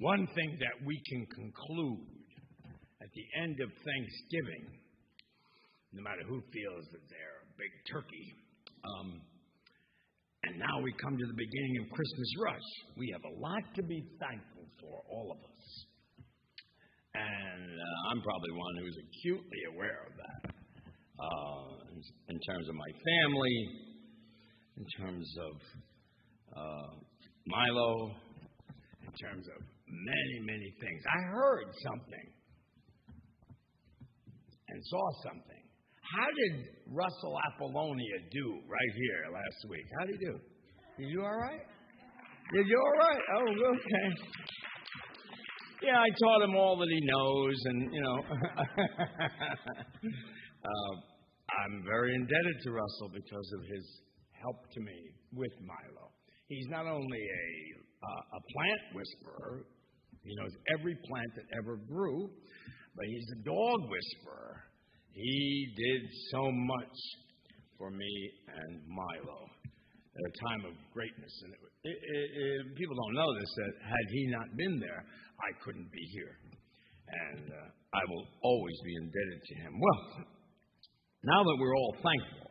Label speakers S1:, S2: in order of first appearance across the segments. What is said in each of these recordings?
S1: One thing that we can conclude at the end of Thanksgiving, no matter who feels that they're a big turkey, and now we come to the beginning of Christmas rush, we have a lot to be thankful for, all of us. And I'm probably one who's acutely aware of that, in terms of my family, in terms of Milo, in terms of many, many things. I heard something and saw something. How did Russell Apollonia do right here last week? How did he do? Did you all right? Did you all right? Oh, okay. Yeah, I taught him all that he knows, and, I'm very indebted to Russell because of his help to me with Milo. He's not only a plant whisperer, he knows every plant that ever grew, but he's a dog whisperer. He did so much for me and Milo at a time of greatness. And people don't know this, that had he not been there, I couldn't be here. And I will always be indebted to him. Well, now that we're all thankful,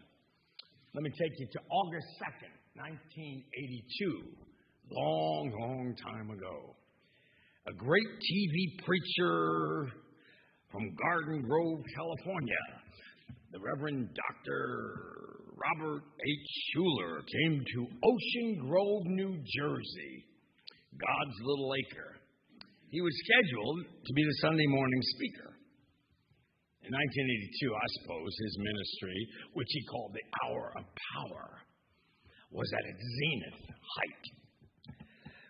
S1: let me take you to August 2nd, 1982, long, long time ago. A great TV preacher from Garden Grove, California, the Reverend Dr. Robert H. Schuller, came to Ocean Grove, New Jersey, God's little acre. He was scheduled to be the Sunday morning speaker. In 1982, I suppose, his ministry, which he called the Hour of Power, was at its zenith height.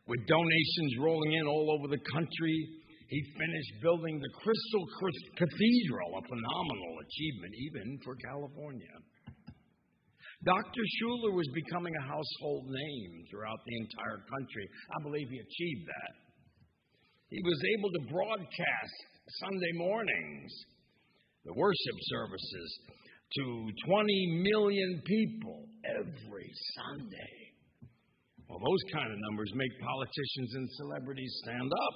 S1: With donations rolling in all over the country, he finished building the Crystal Cathedral, a phenomenal achievement even for California. Dr. Schuller was becoming a household name throughout the entire country. I believe he achieved that. He was able to broadcast Sunday mornings, the worship services, to 20 million people every Sunday. Well, those kind of numbers make politicians and celebrities stand up,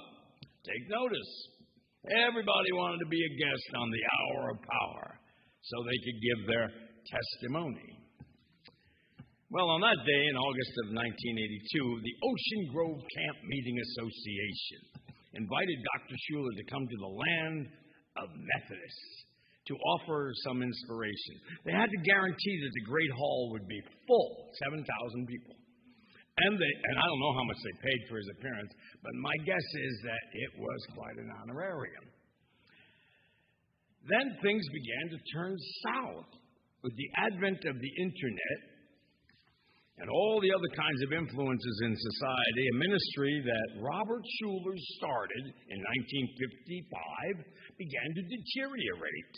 S1: take notice. Everybody wanted to be a guest on the Hour of Power so they could give their testimony. Well, on that day in August of 1982, the Ocean Grove Camp Meeting Association invited Dr. Schuller to come to the land of Methodists to offer some inspiration. They had to guarantee that the Great Hall would be full, 7,000 people. And I don't know how much they paid for his appearance, but my guess is that it was quite an honorarium. Then things began to turn south with the advent of the internet and all the other kinds of influences in society. A ministry that Robert Schuller started in 1955 began to deteriorate.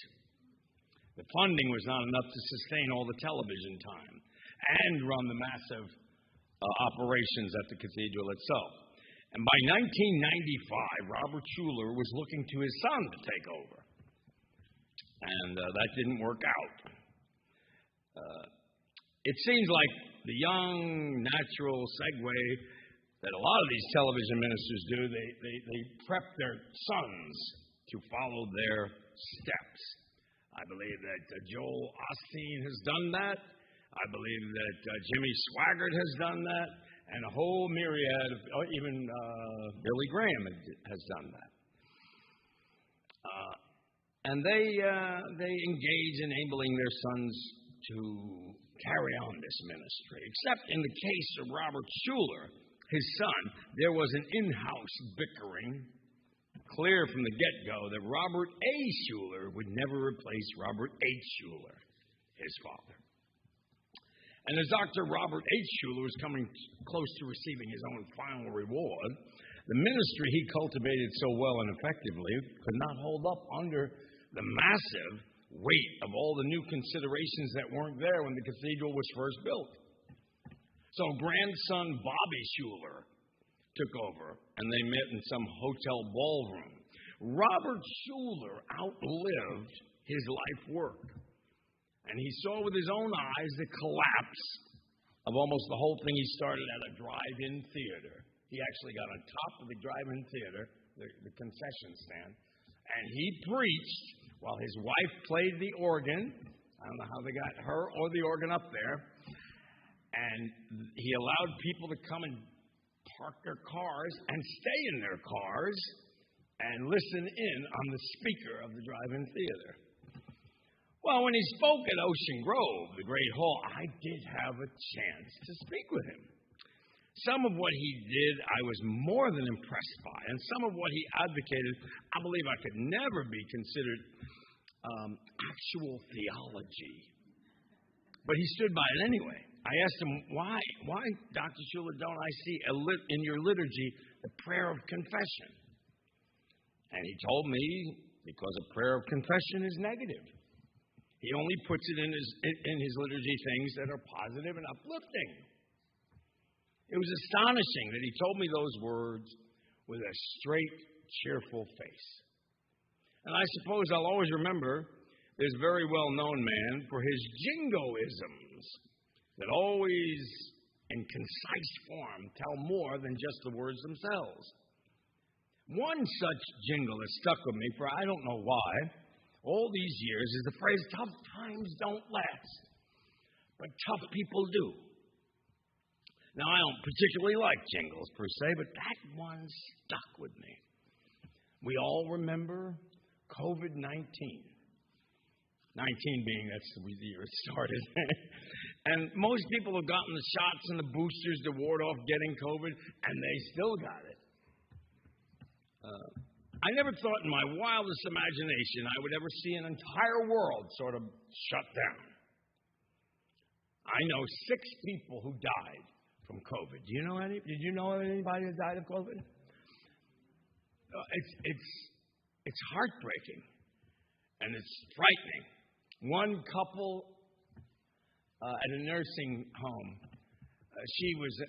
S1: The funding was not enough to sustain all the television time and run the massive operations at the cathedral itself. And by 1995, Robert Schuller was looking to his son to take over. And that didn't work out. It seems like the young, natural segue that a lot of these television ministers do, they prep their sons to follow their steps. I believe that Joel Osteen has done that. I believe that Jimmy Swaggart has done that, and a whole myriad of, even Billy Graham has done that. And they engage in enabling their sons to carry on this ministry. Except in the case of Robert Schuller, his son, there was an in-house bickering, clear from the get-go that Robert A. Schuller would never replace Robert H. Schuller, his father. And as Dr. Robert H. Schuller was coming close to receiving his own final reward, the ministry he cultivated so well and effectively could not hold up under the massive weight of all the new considerations that weren't there when the cathedral was first built. So grandson Bobby Schuller took over, and they met in some hotel ballroom. Robert Schuller outlived his life work. And he saw with his own eyes the collapse of almost the whole thing he started at a drive-in theater He actually got on top of the drive-in theater, the concession stand, and he preached while his wife played the organ. I don't know how they got her or the organ up there. And he allowed people to come and park their cars and stay in their cars and listen in on the speaker of the drive-in theater. Well, when he spoke at Ocean Grove, the Great Hall, I did have a chance to speak with him. Some of what he did, I was more than impressed by. And some of what he advocated, I believe I could never be considered actual theology. But he stood by it anyway. I asked him, why, Dr. Schuller, don't I see in your liturgy the prayer of confession? And he told me, because a prayer of confession is negative. He only puts it in his liturgy things that are positive and uplifting. It was astonishing that he told me those words with a straight, cheerful face. And I suppose I'll always remember this very well-known man for his jingoisms that always, in concise form, tell more than just the words themselves. One such jingle that stuck with me for I don't know why, all these years, is the phrase, tough times don't last, but tough people do. Now, I don't particularly like jingles per se, but that one stuck with me. We all remember COVID-19. 19 being that's the year it started. And most people have gotten the shots and the boosters to ward off getting COVID, and they still got it. I never thought in my wildest imagination I would ever see an entire world sort of shut down. I know 6 people who died from COVID. Do you know any? Did you know anybody who died of COVID? It's heartbreaking, and it's frightening. One couple at a nursing home. She was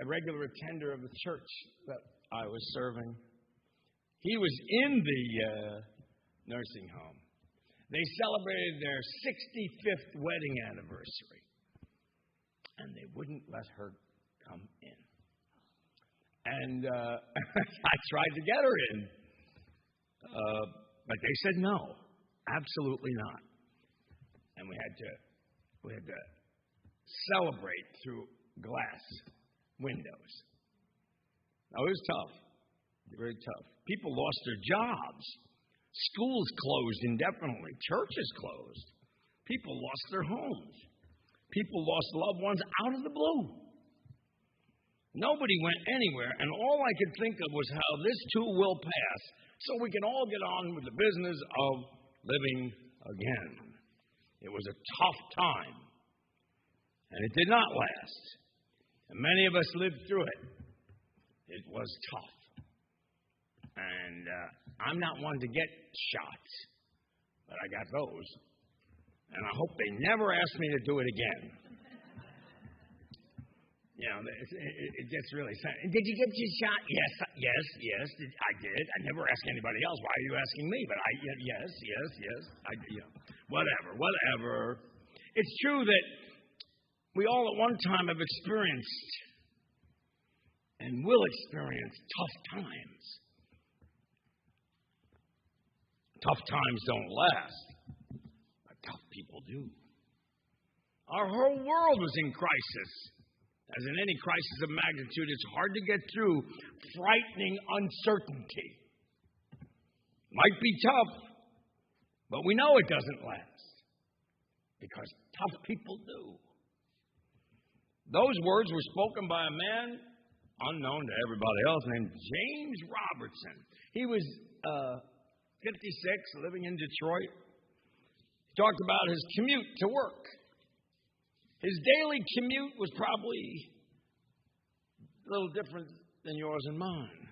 S1: a regular attender of the church that I was serving. He was in the nursing home. They celebrated their 65th wedding anniversary, and they wouldn't let her come in. And I tried to get her in, but they said no, absolutely not. And we had to celebrate through glass windows. Now, it was tough, very tough. People lost their jobs. Schools closed indefinitely. Churches closed. People lost their homes. People lost loved ones out of the blue. Nobody went anywhere, and all I could think of was how this too will pass, so we can all get on with the business of living again. It was a tough time, and it did not last. And many of us lived through it. It was tough. And I'm not one to get shots, but I got those. And I hope they never ask me to do it again. You know, it gets really sad. Did you get your shot? Yes, I did. I never ask anybody else. Why are you asking me? But yes. Whatever. It's true that we all at one time have experienced and will experience tough times. Tough times don't last, but tough people do. Our whole world was in crisis. As in any crisis of magnitude, it's hard to get through frightening uncertainty. Might be tough, but we know it doesn't last because tough people do. Those words were spoken by a man unknown to everybody else named James Robertson. He was 56, living in Detroit. He talked about his commute to work. His daily commute was probably a little different than yours and mine.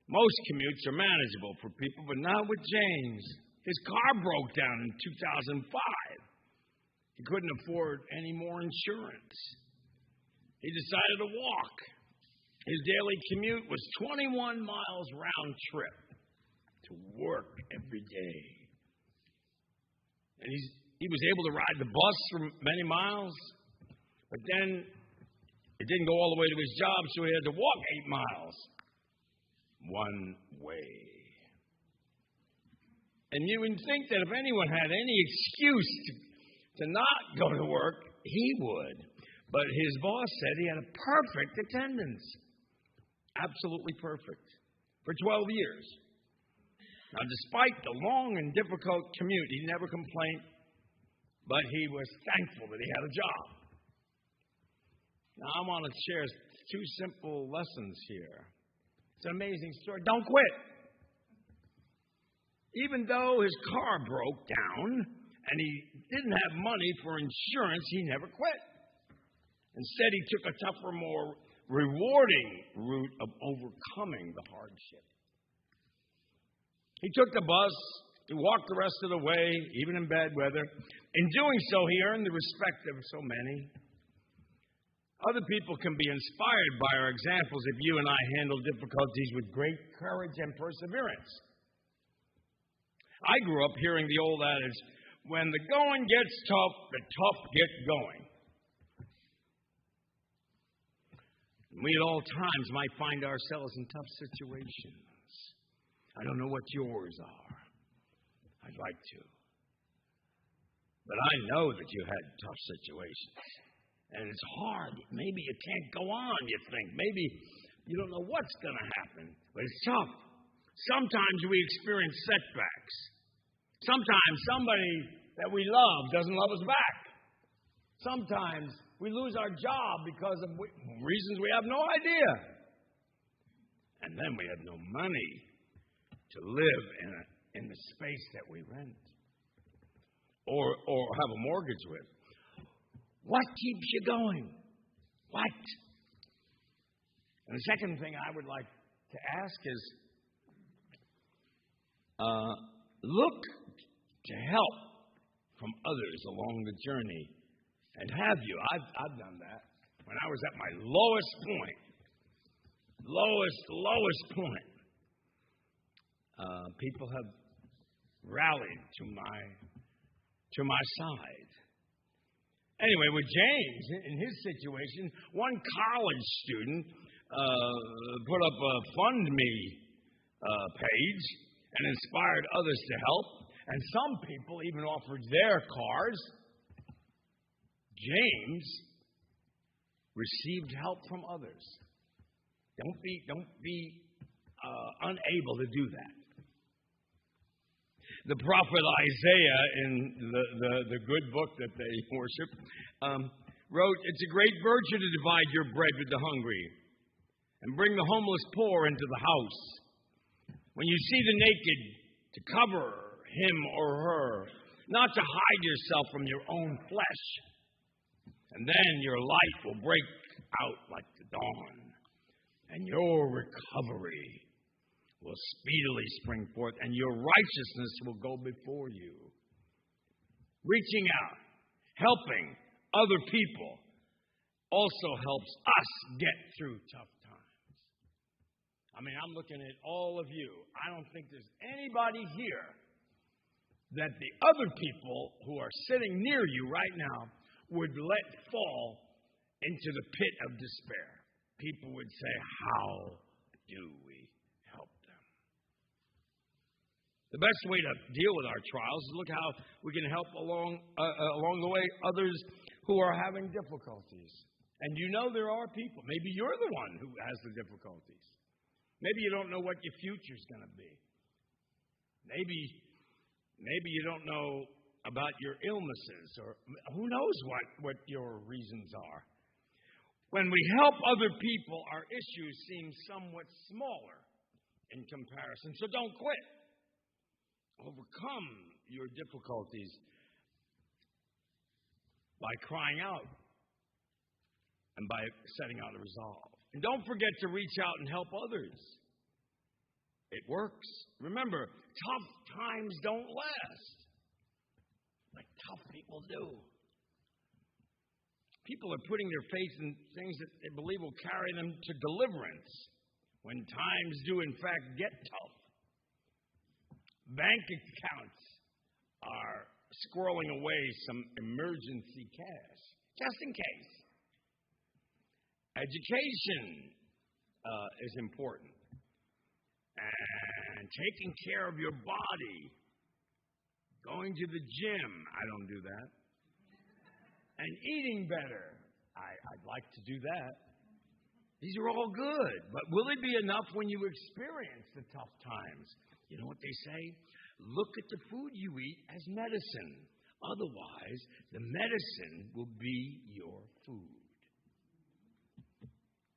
S1: Most commutes are manageable for people, but not with James. His car broke down in 2005. He couldn't afford any more insurance. He decided to walk. His daily commute was 21 miles round trip to work every day. And he was able to ride the bus for many miles, but then It didn't go all the way to his job, so he had to walk 8 miles one way. And you would think that if anyone had any excuse to not go to work, he would. But his boss said he had a perfect attendance. Absolutely perfect. For 12 years. Now, despite the long and difficult commute, he never complained, but he was thankful that he had a job. Now, I want to share 2 simple lessons here. It's an amazing story. Don't quit. Even though his car broke down and he didn't have money for insurance, he never quit. Instead, he took a tougher, more rewarding route of overcoming the hardship. He took the bus. He walked the rest of the way, even in bad weather. In doing so, he earned the respect of so many. Other people can be inspired by our examples if you and I handle difficulties with great courage and perseverance. I grew up hearing the old adage, when the going gets tough, the tough get going. We at all times might find ourselves in tough situations. I don't know what yours are. I'd like to. But I know that you had tough situations. And it's hard. Maybe you can't go on, you think. Maybe you don't know what's going to happen. But it's tough. Sometimes we experience setbacks. Sometimes somebody that we love doesn't love us back. Sometimes we lose our job because of reasons we have no idea. And then we have no money to live in the space that we rent or have a mortgage with. What keeps you going? What? And the second thing I would like to ask is, look to help from others along the journey. And have you? I've done that. When I was at my lowest point, lowest point, people have rallied to my side. Anyway, with James, in his situation, one college student put up a Fund Me page and inspired others to help. And some people even offered their cars. James received help from others. Don't be unable to do that. The prophet Isaiah, in the good book that they worship, wrote, "It's a great virtue to divide your bread with the hungry and bring the homeless poor into the house. When you see the naked, to cover him or her, not to hide yourself from your own flesh. And then your light will break out like the dawn, and your recovery will speedily spring forth, and your righteousness will go before you." Reaching out, helping other people also helps us get through tough times. I mean, I'm looking at all of you. I don't think there's anybody here that the other people who are sitting near you right now would let fall into the pit of despair. People would say, how do we help them? The best way to deal with our trials is look how we can help along the way others who are having difficulties. And you know there are people. Maybe you're the one who has the difficulties. Maybe you don't know what your future's going to be. Maybe you don't know about your illnesses, or who knows what your reasons are. When we help other people, our issues seem somewhat smaller in comparison. So don't quit. Overcome your difficulties by crying out and by setting out a resolve. And don't forget to reach out and help others. It works. Remember, tough times don't last, like tough people do. People are putting their faith in things that they believe will carry them to deliverance when times do, in fact, get tough. Bank accounts are squirreling away some emergency cash, just in case. Education is important. And taking care of your body. Going to the gym. I don't do that. And eating better. I'd like to do that. These are all good. But will it be enough when you experience the tough times? You know what they say? Look at the food you eat as medicine. Otherwise, the medicine will be your food.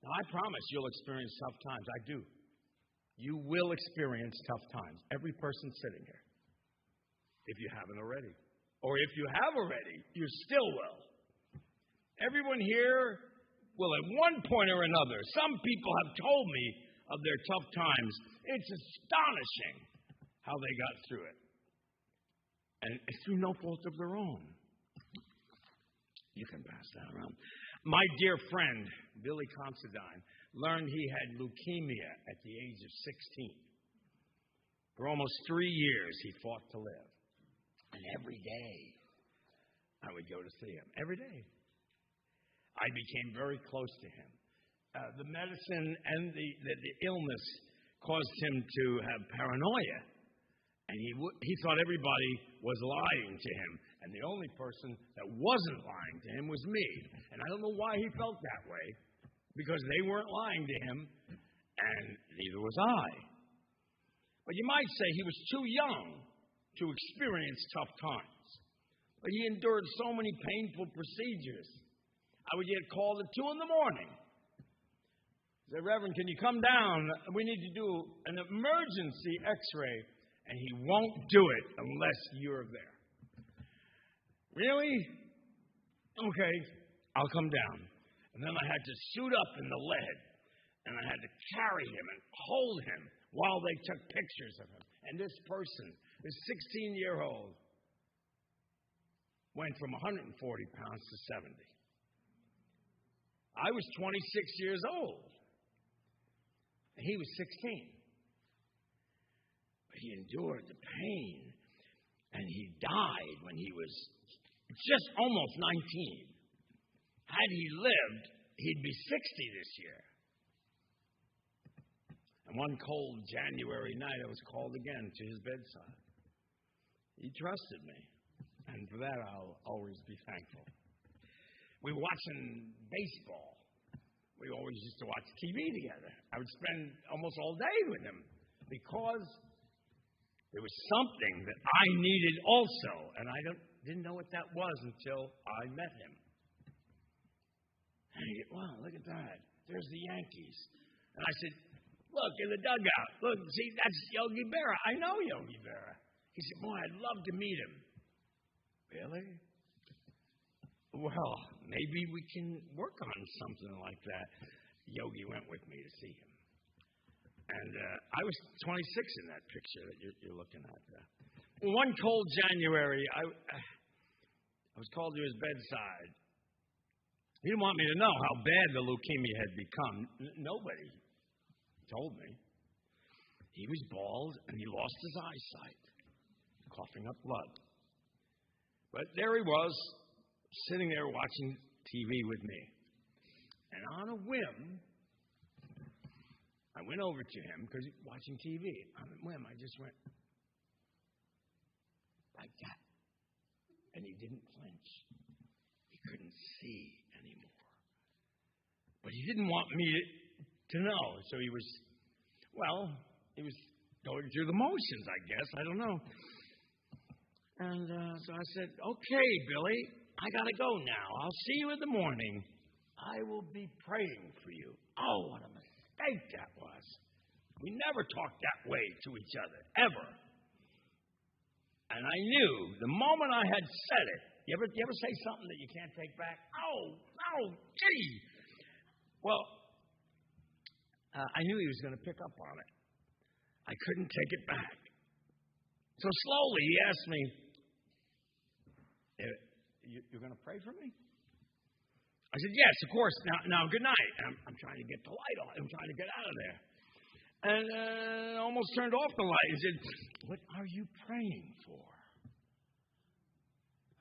S1: Now, I promise you'll experience tough times. I do. You will experience tough times. Every person sitting here. If you haven't already. Or if you have already, you still will. Everyone here will at one point or another. Some people have told me of their tough times. It's astonishing how they got through it. And it's through no fault of their own. You can pass that around. My dear friend, Billy Considine, learned he had leukemia at the age of 16. For almost 3 years, he fought to live. And every day, I would go to see him. Every day. I became very close to him. The medicine and the illness caused him to have paranoia. And he thought everybody was lying to him. And the only person that wasn't lying to him was me. And I don't know why he felt that way. Because they weren't lying to him, and neither was I. But you might say he was too young to experience tough times. But he endured so many painful procedures. I would get called at 2 in the morning. Say, Reverend, can you come down? We need to do an emergency x-ray. And he won't do it unless you're there. Really? Okay, I'll come down. And then I had to suit up in the lead. And I had to carry him and hold him while they took pictures of him. And this person, this 16-year-old, went from 140 pounds to 70. I was 26 years old. And he was 16. But he endured the pain. And he died when he was just almost 19. Had he lived, he'd be 60 this year. And one cold January night, I was called again to his bedside. He trusted me. And for that, I'll always be thankful. We were watching baseball. We always used to watch TV together. I would spend almost all day with him because there was something that I needed also. And I didn't know what that was until I met him. And I get, wow, look at that. There's the Yankees. And I said, look, in the dugout. Look, see, that's Yogi Berra. I know Yogi Berra. He said, boy, I'd love to meet him. Really? Well, maybe we can work on something like that. Yogi went with me to see him. And I was 26 in that picture that you're looking at there. Well, one cold January, I was called to his bedside. He didn't want me to know how bad the leukemia had become. Nobody told me. He was bald and he lost his eyesight, coughing up blood. But there he was, sitting there watching TV with me. And on a whim, I went over to him because he's watching TV. On a whim, I just went like that. And he didn't flinch. He couldn't see anymore. But he didn't want me to know. So he was going through the motions, I guess. I don't know. And so I said, okay, Billy, I got to go now. I'll see you in the morning. I will be praying for you. Oh, what a mistake that was. We never talked that way to each other, ever. And I knew the moment I had said it, you ever say something that you can't take back? Oh, gee. Well, I knew he was going to pick up on it. I couldn't take it back. So slowly he asked me, you're going to pray for me? I said, yes, of course. Now good night. I'm trying to get the light on. I'm trying to get out of there. And almost turned off the light. He said, what are you praying for?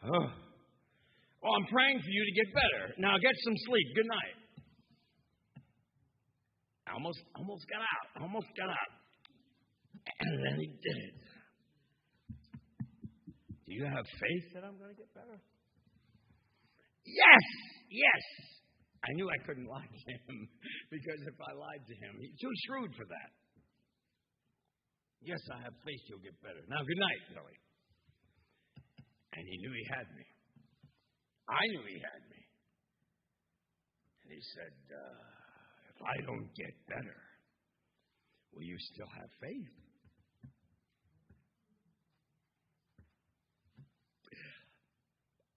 S1: Oh. Well, I'm praying for you to get better. Now get some sleep. Good night. almost got out. And then he did. Do you have faith that I'm going to get better? Yes. I knew I couldn't lie to him because if I lied to him, he's too shrewd for that. Yes, I have faith you'll get better. Now, good night, Billy. And he knew he had me. I knew he had me. And he said, if I don't get better, will you still have faith?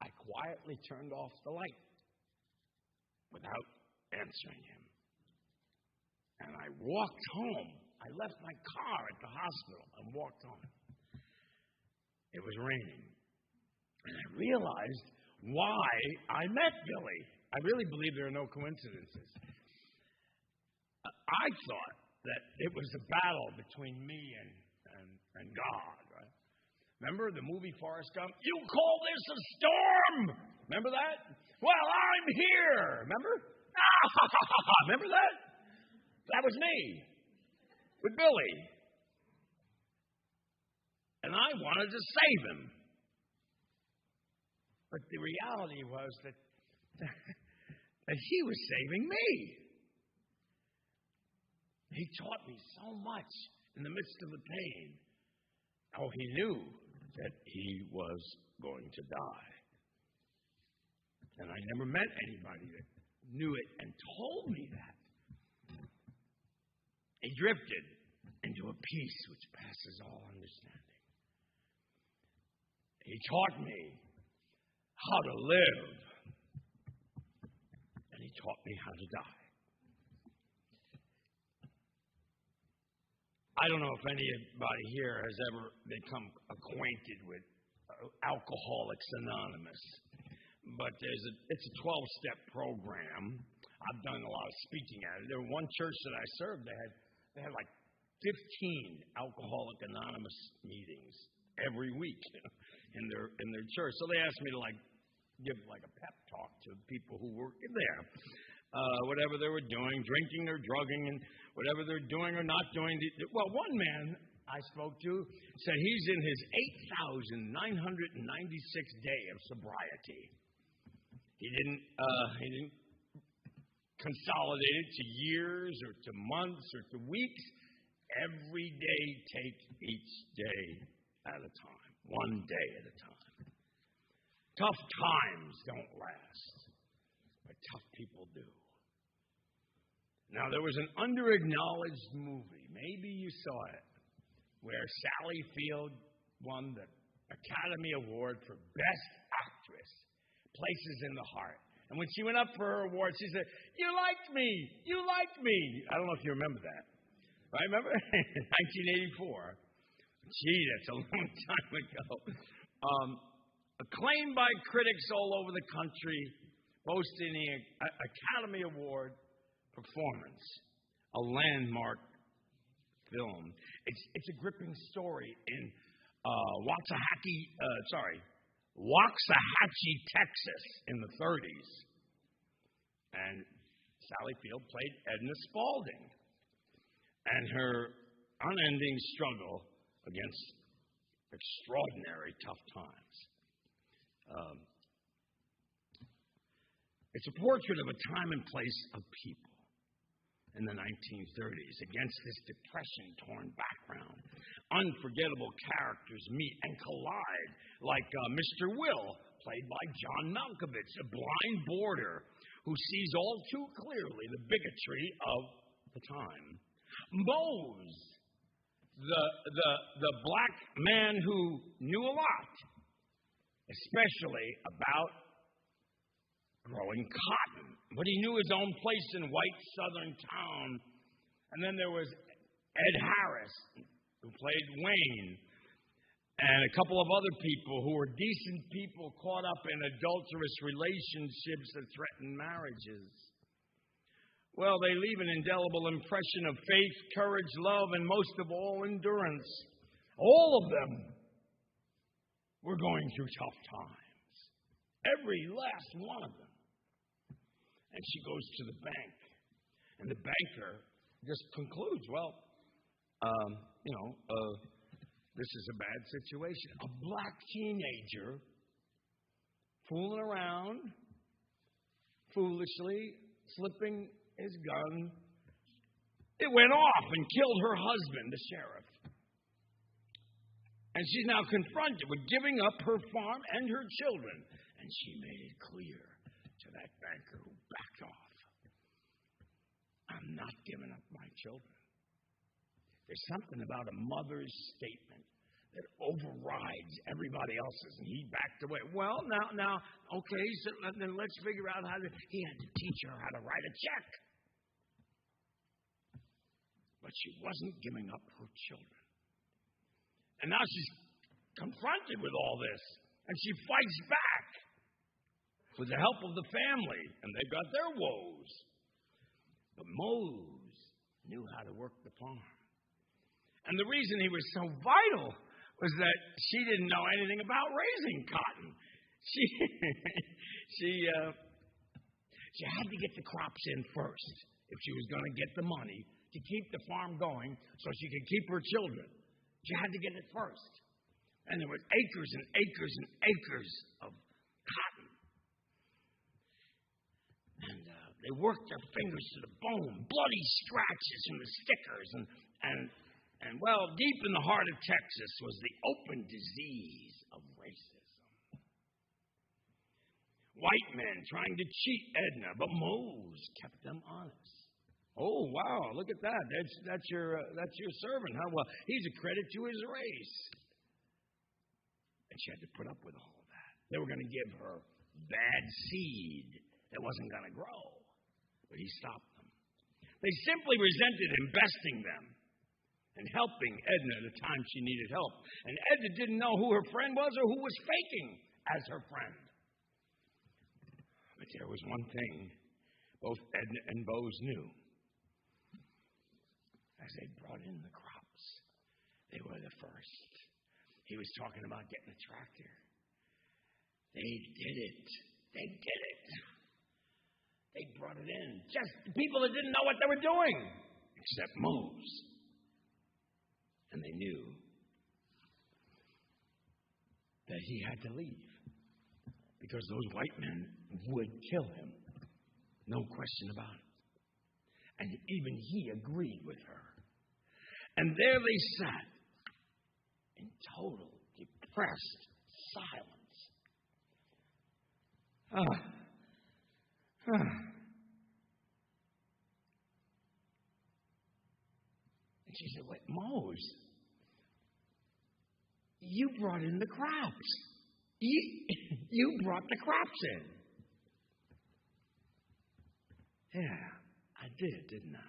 S1: I quietly turned off the light without answering him. And I walked home. I left my car at the hospital and walked home. It was raining. And I realized why I met Billy. I really believe there are no coincidences. I thought that it was a battle between me and God, right? Remember the movie Forrest Gump? You call this a storm? Remember that? Well, I'm here. Remember? Remember that? That was me with Billy. And I wanted to save him. But the reality was that he was saving me. He taught me so much in the midst of the pain. Oh, he knew that he was going to die. And I never met anybody that knew it and told me that. He drifted into a peace which passes all understanding. He taught me how to live. And he taught me how to die. I don't know if anybody here has ever become acquainted with Alcoholics Anonymous, but it's a 12-step program. I've done a lot of speaking at it. There was one church that I served, they had like 15 Alcoholic Anonymous meetings every week in their church. So they asked me to give a pep talk to people who were there. Whatever they were doing, drinking or drugging, and whatever they're doing or not doing. Well, one man I spoke to said he's in his 8,996 day of sobriety. He didn't consolidate it to years or to months or to weeks. Every day, take each day at a time, one day at a time. Tough times don't last, but tough people do. Now, there was an under-acknowledged movie, maybe you saw it, where Sally Field won the Academy Award for Best Actress, Places in the Heart. And when she went up for her award, she said, "You liked me, you liked me." I don't know if you remember that. Right, remember? 1984. Gee, that's a long time ago. Acclaimed by critics all over the country, boasting the Academy Award performance, a landmark film. It's a gripping story in Waxahachie, Texas in the 30s. And Sally Field played Edna Spaulding and her unending struggle against extraordinary tough times. It's a portrait of a time and place of people in the 1930s against this depression-torn background. Unforgettable characters meet and collide, like Mr. Will, played by John Malkovich, a blind boarder who sees all too clearly the bigotry of the time. Mose, the black man who knew a lot, especially about growing cotton, but he knew his own place in white southern town. And then there was Ed Harris, who played Wayne, and a couple of other people who were decent people caught up in adulterous relationships that threatened marriages. Well, they leave an indelible impression of faith, courage, love, and most of all, endurance. All of them were going through tough times. Every last one of them. And she goes to the bank. And the banker just concludes, this is a bad situation. A black teenager fooling around, foolishly, slipping his gun. It went off and killed her husband, the sheriff. And she's now confronted with giving up her farm and her children. And she made it clear to that banker who backed off, I'm not giving up my children. There's something about a mother's statement that overrides everybody else's. And he backed away. Well, now, okay, so then let's figure out how to. He had to teach her how to write a check. But she wasn't giving up her children. And now she's confronted with all this. And she fights back with the help of the family. And they've got their woes. But Mose knew how to work the farm. And the reason he was so vital was that she didn't know anything about raising cotton. She had to get the crops in first if she was going to get the money to keep the farm going so she could keep her children. She had to get it first. And there were acres and acres and acres of cotton. And they worked their fingers to the bone, bloody scratches from the stickers. And deep in the heart of Texas was the open disease of racism. White men trying to cheat Edna, but Mose kept them honest. Oh, wow, look at that. That's your servant, huh? Well, he's a credit to his race. And she had to put up with all of that. They were going to give her bad seed that wasn't going to grow. But he stopped them. They simply resented him besting them and helping Edna at a time she needed help. And Edna didn't know who her friend was or who was faking as her friend. But there was one thing both Edna and Mose knew. As they brought in the crops, they were the first. He was talking about getting a tractor. They did it. They did it. They brought it in. Just people that didn't know what they were doing, except Mose. And they knew that he had to leave because those white men would kill him. No question about it. And even he agreed with her. And there they sat in total depressed silence. And she said, wait, Mose, you brought in the crops. You brought the crops in. Yeah, I did, didn't I?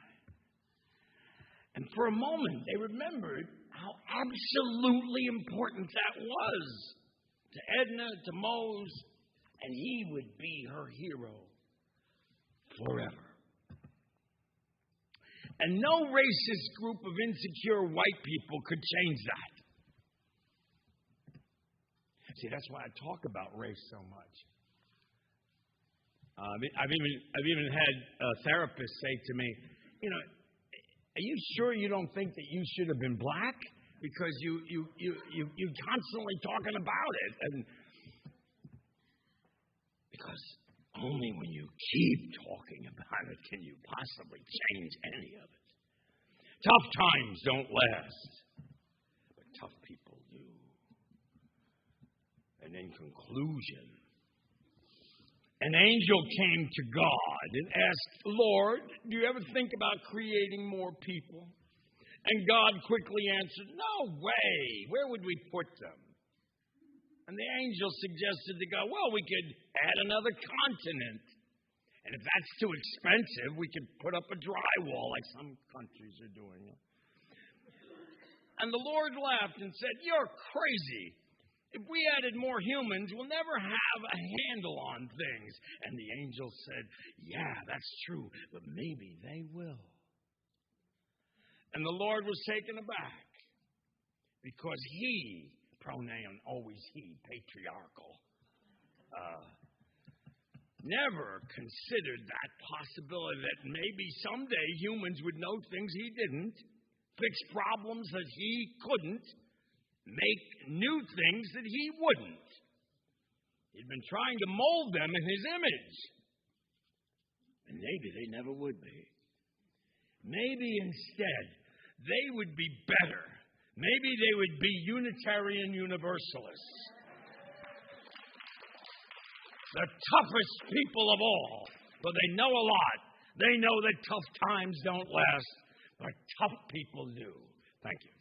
S1: And for a moment, they remembered how absolutely important that was to Edna, to Mose, and he would be her hero forever. And no racist group of insecure white people could change that. See, that's why I talk about race so much. I've even had therapists say to me, are you sure you don't think that you should have been black? Because you constantly talking about it. And because only when you keep talking about it can you possibly change any of it. Tough times don't last, but tough people do. And in conclusion, an angel came to God and asked, Lord, do you ever think about creating more people? And God quickly answered, no way. Where would we put them? And the angel suggested to God, well, we could add another continent. And if that's too expensive, we could put up a drywall like some countries are doing. And the Lord laughed and said, you're crazy. If we added more humans, we'll never have a handle on things. And the angel said, yeah, that's true, but maybe they will. And the Lord was taken aback because he, pronoun always he, patriarchal, never considered that possibility that maybe someday humans would know things he didn't, fix problems that he couldn't, make new things that he wouldn't. He'd been trying to mold them in his image. And maybe they never would be. Maybe instead, they would be better. Maybe they would be Unitarian Universalists. The toughest people of all. For they know a lot. They know that tough times don't last, but tough people do. Thank you.